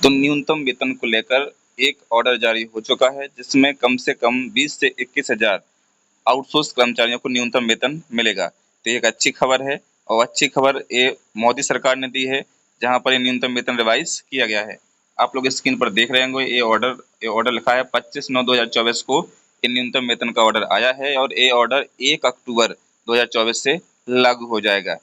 तो न्यूनतम वेतन को लेकर एक ऑर्डर जारी हो चुका है, जिसमें कम से कम 20 से 21,000 आउटसोर्स कर्मचारियों को न्यूनतम वेतन मिलेगा। तो ये एक अच्छी खबर है और अच्छी खबर ये मोदी सरकार ने दी है, जहाँ पर ये न्यूनतम वेतन रिवाइज किया गया है। आप लोग स्क्रीन पर देख रहे होंगे ये ऑर्डर लिखा है 25/9/2024 को ये न्यूनतम वेतन का ऑर्डर आया है और ये ऑर्डर 1 अक्टूबर 2024 से लागू हो जाएगा।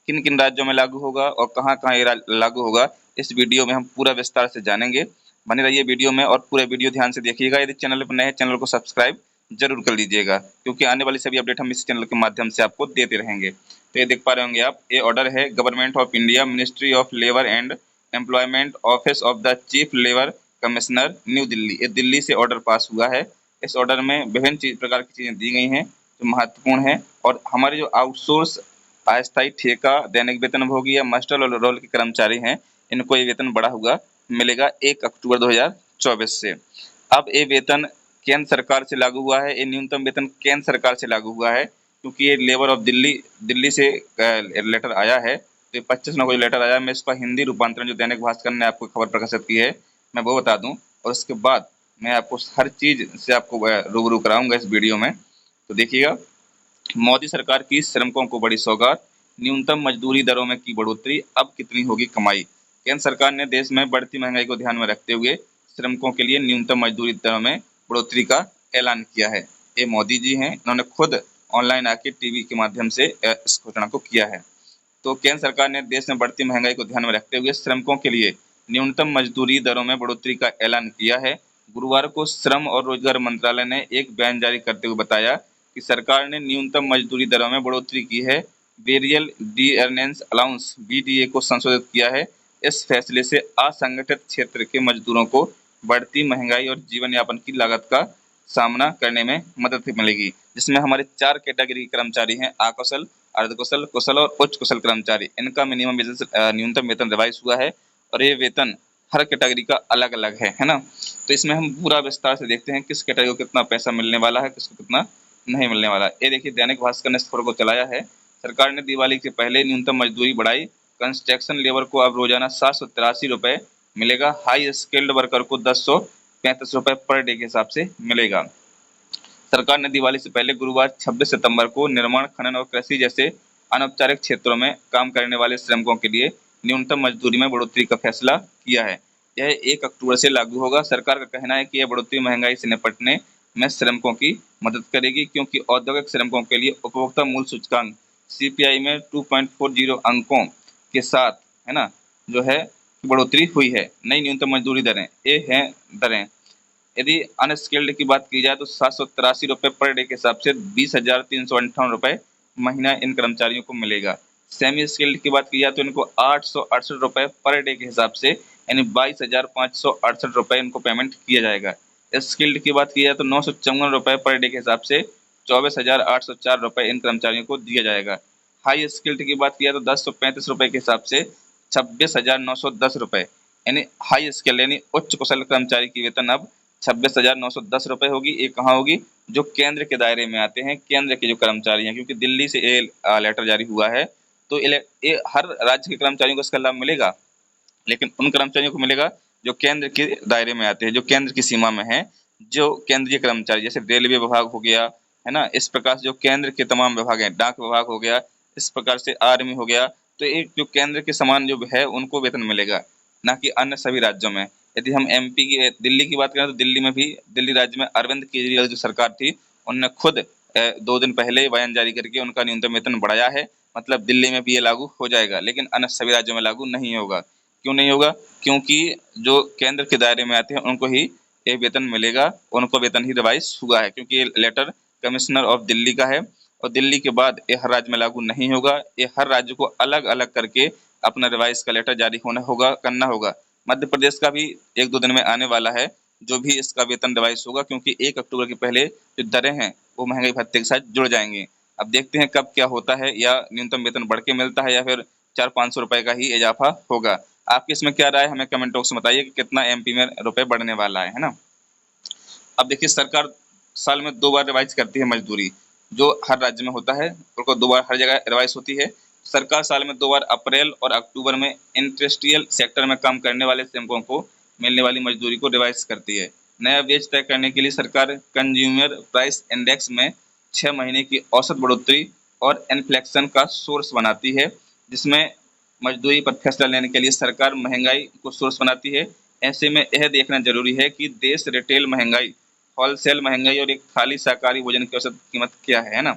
किन किन राज्यों में लागू होगा और कहाँ कहाँ ये लागू होगा, इस वीडियो में हम पूरा विस्तार से जानेंगे। बने रहिए वीडियो में और पूरे वीडियो ध्यान से देखिएगा। यदि चैनल पर नए हैं, चैनल को सब्सक्राइब जरूर कर लीजिएगा, क्योंकि आने वाली सभी अपडेट हम इस चैनल के माध्यम से आपको देते रहेंगे। तो ये देख पा रहे होंगे आप, ये ऑर्डर है government of India, ministry of labour and employment, office of the chief labour commissioner, new Delhi. ये दिल्ली से ऑर्डर पास हुआ है। इस ऑर्डर में विभिन्न प्रकार की चीजें दी गई हैं जो महत्वपूर्ण है, और हमारे जो आउटसोर्स, अस्थायी, ठेका, दैनिक वेतनभोगी या मास्टर रोल के कर्मचारी हैं, इनको ये वेतन बढ़ा हुआ मिलेगा 1 अक्टूबर 2024 से। अब ये वेतन केंद्र सरकार से लागू हुआ है। ये न्यूनतम वेतन केंद्र सरकार से लागू हुआ है, क्योंकि ये लेबर ऑफ दिल्ली से लेटर आया है। तो 25/9 को जो लेटर आया, मैं इसका हिंदी रूपांतरण जो दैनिक भास्कर ने आपको खबर प्रकाशित की है, मैं वो बता दूं, और उसके बाद मैं आपको हर चीज से आपको रूबरू कराऊंगा इस वीडियो में। तो देखिएगा, मोदी सरकार की श्रमिकों को बड़ी सौगात, न्यूनतम मजदूरी दरों में की बढ़ोतरी, अब कितनी होगी कमाई। केंद्र सरकार ने देश में बढ़ती महंगाई को ध्यान में रखते हुए श्रमिकों के लिए न्यूनतम मजदूरी दरों में बढ़ोतरी का ऐलान किया है। ये मोदी जी हैं, इन्होंने खुद ऑनलाइन आके टीवी के माध्यम से इस घोषणा को किया है। तो केंद्र सरकार ने देश में बढ़ती महंगाई को ध्यान में रखते हुए श्रमिकों के लिए न्यूनतम मजदूरी दरों में बढ़ोतरी का ऐलान किया है। गुरुवार को श्रम और रोजगार मंत्रालय ने एक बयान जारी करते हुए बताया कि सरकार ने न्यूनतम मजदूरी दरों में बढ़ोतरी की है। वेरियल डी अर्नेंस अलाउंस (वीडीए) को संशोधित किया है। इस फैसले से असंगठित क्षेत्र के मजदूरों को बढ़ती महंगाई और जीवन यापन की लागत का सामना करने में मदद मिलेगी, जिसमें हमारे 4 कैटेगरी के कर्मचारी हैं: अकुशल, अर्धकुशल, कुशल और उच्च कुशल कर्मचारी। इनका मिनिमम न्यूनतम वेतन रिवाइज हुआ है, और ये वेतन हर कैटेगरी का अलग अलग है ना। तो इसमें हम पूरा विस्तार से देखते हैं किस कैटेगरी को कितना पैसा मिलने वाला है, किसको कितना नहीं मिलने वाला। ये देखिए, दैनिक भास्कर ने इस खबर को चलाया है। सरकार ने दिवाली के पहले न्यूनतम मजदूरी बढ़ाई। कंस्ट्रक्शन लेबर को अब रोजाना 783 रुपए मिलेगा। हाई स्किल्ड वर्कर को 1035 रुपए पर डे के हिसाब से मिलेगा। सरकार ने दिवाली से पहले गुरुवार 26 सितंबर को निर्माण, खनन और कृषि जैसे अनौपचारिक क्षेत्रों में काम करने वाले श्रमिकों के लिए न्यूनतम मजदूरी में बढ़ोतरी का फैसला किया है। यह 1 अक्टूबर से लागू होगा। सरकार का कहना है कि यह बढ़ोतरी महंगाई से निपटने में श्रमिकों की मदद करेगी, क्योंकि औद्योगिक श्रमिकों के लिए उपभोक्ता मूल्य सूचकांक सीपीआई में 2.40 अंकों के साथ, है ना, जो है बढ़ोतरी हुई है। नई न्यूनतम मजदूरी दरें, ये हैं दरें। यदि अनस्किल्ड की बात की जाए तो 783 रुपए पर डे के हिसाब से 20,358 रुपए महीना इन कर्मचारियों को मिलेगा। सेमी स्किल्ड की बात की जाए तो इनको 868 रुपए पर डे के हिसाब से, यानी 22,568 रुपए इनको पेमेंट किया जाएगा। स्किल्ड की बात की जाए तो 954 रुपए पर डे के हिसाब से 24,804 रुपए इन कर्मचारियों को दिया जाएगा। हाई स्किल्ड की बात की जाए तो 1035 रुपए के हिसाब से 26,910 रुपए, यानी हाई स्किल्ड यानी उच्च कुशल कर्मचारी की वेतन अब 26,910 रुपए होगी। ये कहाँ होगी? जो केंद्र के दायरे में आते हैं, केंद्र के जो कर्मचारी हैं, क्योंकि दिल्ली से ये लेटर जारी हुआ है, तो ये हर राज्य के कर्मचारियों को इसका लाभ मिलेगा, लेकिन उन कर्मचारियों को मिलेगा जो केंद्र के दायरे में आते हैं, जो केंद्र की सीमा में है, जो केंद्रीय कर्मचारी, जैसे रेलवे विभाग हो गया, है ना, इस प्रकार से जो केंद्र के तमाम विभाग हैं, डाक विभाग हो गया, इस प्रकार से आर्मी हो गया, तो एक जो केंद्र के समान जो है उनको वेतन मिलेगा, ना कि अन्य सभी राज्यों में। यदि हम एमपी की, दिल्ली की बात करें तो दिल्ली में भी, दिल्ली राज्य में अरविंद केजरीवाल जो सरकार थी, उन्होंने खुद 2 दिन पहले बयान जारी करके उनका न्यूनतम वेतन बढ़ाया है। मतलब दिल्ली में भी ये लागू हो जाएगा, लेकिन अन्य सभी राज्यों में लागू नहीं होगा। क्यों नहीं होगा? क्योंकि जो केंद्र के दायरे में आते हैं उनको ही ये वेतन मिलेगा, उनको वेतन ही रिवाइज हुआ है, क्योंकि ये लेटर कमिश्नर ऑफ दिल्ली का है, और दिल्ली के बाद ये हर राज्य में लागू नहीं होगा। ये हर राज्य को अलग अलग करके अपना रिवाइज का लेटर जारी करना होगा। मध्य प्रदेश का भी 1-2 दिन में आने वाला है, जो भी इसका वेतन रिवाइज होगा, क्योंकि 1 अक्टूबर के पहले जो दरें हैं वो महंगाई भत्ते के साथ जुड़ जाएंगी। अब देखते हैं कब क्या होता है, या न्यूनतम वेतन बढ़ के मिलता है या फिर 400-500 रुपए का ही इजाफा होगा। आपकी इसमें क्या राय है, हमें कमेंट बॉक्स में बताइए कि कितना एमपी में रुपए बढ़ने वाला है ना। अब देखिए, सरकार साल में 2 बार रिवाइज करती है मजदूरी, जो हर राज्य में होता है, उनको 2 बार हर जगह रिवाइज होती है। सरकार साल में 2 बार अप्रैल और अक्टूबर में इंडस्ट्रियल सेक्टर में काम करने वाले श्रमिकों को मिलने वाली मजदूरी को रिवाइज करती है। नया वेज तय करने के लिए सरकार कंज्यूमर प्राइस इंडेक्स में 6 महीने की औसत बढ़ोतरी और इन्फ्लेक्शन का सोर्स बनाती है, जिसमें मजदूरी पर फैसला लेने के लिए सरकार महंगाई को सोर्स बनाती है। ऐसे में यह देखना जरूरी है कि देश रिटेल महंगाई, होलसेल महंगाई और एक थाली शाकाहारी भोजन की औसत कीमत क्या है ना।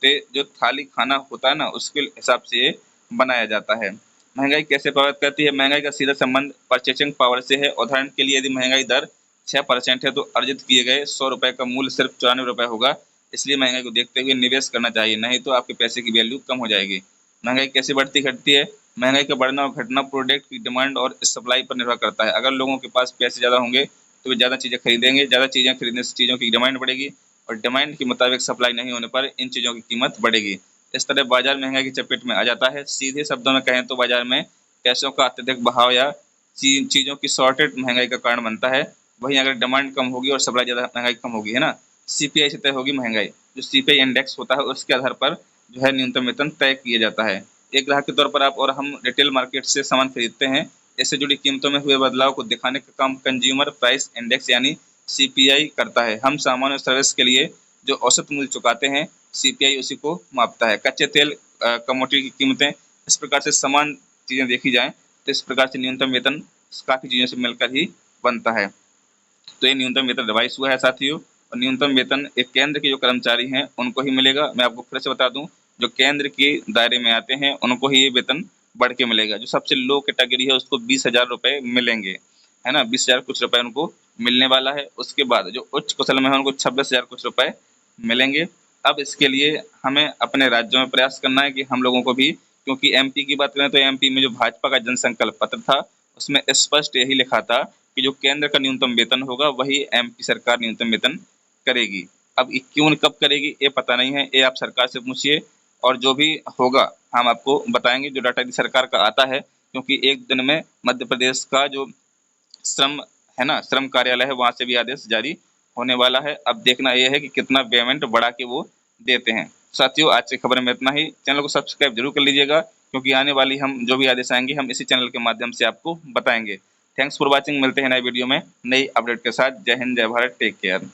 तो जो थाली खाना होता है ना, उसके हिसाब से ये बनाया जाता है। महंगाई कैसे प्रभावित करती है? महंगाई का सीधा संबंध परचेसिंग पावर से है। उदाहरण के लिए यदि महंगाई दर 6% है तो अर्जित किए गए 100 रुपए का मूल्य सिर्फ 94 रुपए होगा। इसलिए महंगाई को देखते हुए निवेश करना चाहिए, नहीं तो आपके पैसे की वैल्यू कम हो जाएगी। महंगाई कैसे बढ़ती घटती है? महंगाई का बढ़ना और घटना प्रोडक्ट की डिमांड और सप्लाई पर निर्भर करता है। अगर लोगों के पास पैसे ज़्यादा होंगे तो वे ज़्यादा चीज़ें खरीदेंगे, ज़्यादा चीज़ें खरीदने से चीज़ों की डिमांड बढ़ेगी और डिमांड के मुताबिक सप्लाई नहीं होने पर इन चीज़ों की कीमत बढ़ेगी। इस तरह बाजार महंगाई की चपेट में आ जाता है। सीधे शब्दों में कहें तो बाजार में पैसों का अत्यधिक बहाव या चीज़ों की शॉर्टेज महंगाई का कारण बनता है। वहीं अगर डिमांड कम होगी और सप्लाई ज़्यादा, महंगाई कम होगी, है ना। सीपीआई से तय होगी महंगाई। जो सीपीआई इंडेक्स होता है उसके आधार पर जो है न्यूनतम वेतन तय किया जाता है। एक ग्राहक के तौर पर आप और हम रिटेल मार्केट से सामान खरीदते हैं। इससे जुड़ी कीमतों में हुए बदलाव को दिखाने का काम कंज्यूमर प्राइस इंडेक्स यानी सीपीआई करता है। हम सामान और सर्विस के लिए जो औसत मूल्य चुकाते हैं, सीपीआई उसी को मापता है। कच्चे तेल, कमोडिटी की कीमतें, इस प्रकार से समान चीज़ें देखी जाएँ तो इस प्रकार से न्यूनतम वेतन काफ़ी चीज़ों से मिलकर ही बनता है। तो ये न्यूनतम वेतन रिवाइज हुआ है साथियों। और न्यूनतम वेतन एक केंद्र के जो कर्मचारी हैं उनको ही मिलेगा। मैं आपको फिर से बता दूं, जो केंद्र के दायरे में आते हैं उनको ही ये वेतन बढ़ के मिलेगा। जो सबसे लो कैटेगरी है उसको 20,000 रुपये मिलेंगे, है ना। 20,000 कुछ रुपए उनको मिलने वाला है। उसके बाद जो उच्च कुशल में है उनको 26,000 कुछ रुपए मिलेंगे। अब इसके लिए हमें अपने राज्यों में प्रयास करना है कि हम लोगों को भी, क्योंकि एमपी की बात करें तो एमपी में जो भाजपा का जनसंकल्प पत्र था उसमें स्पष्ट यही लिखा था कि जो केंद्र का न्यूनतम वेतन होगा वही एमपी सरकार न्यूनतम वेतन करेगी। अब ये क्यों कब करेगी ये पता नहीं है, ये आप सरकार से पूछिए और जो भी होगा हम आपको बताएंगे। जो डाटा सरकार का आता है, क्योंकि एक दिन में मध्य प्रदेश का जो श्रम है ना, श्रम कार्यालय है, वहां से भी आदेश जारी होने वाला है। अब देखना यह है कि कितना पेमेंट बढ़ा के वो देते हैं। साथियों, आज की खबर में इतना ही। चैनल को सब्सक्राइब जरूर कर लीजिएगा, क्योंकि आने वाली हम जो भी आदेश आएंगे हम इसी चैनल के माध्यम से आपको बताएंगे। Thanks for watching. मिलते हैं नए वीडियो में नई अपडेट के साथ। जय हिंद, जय भारत, टेक केयर।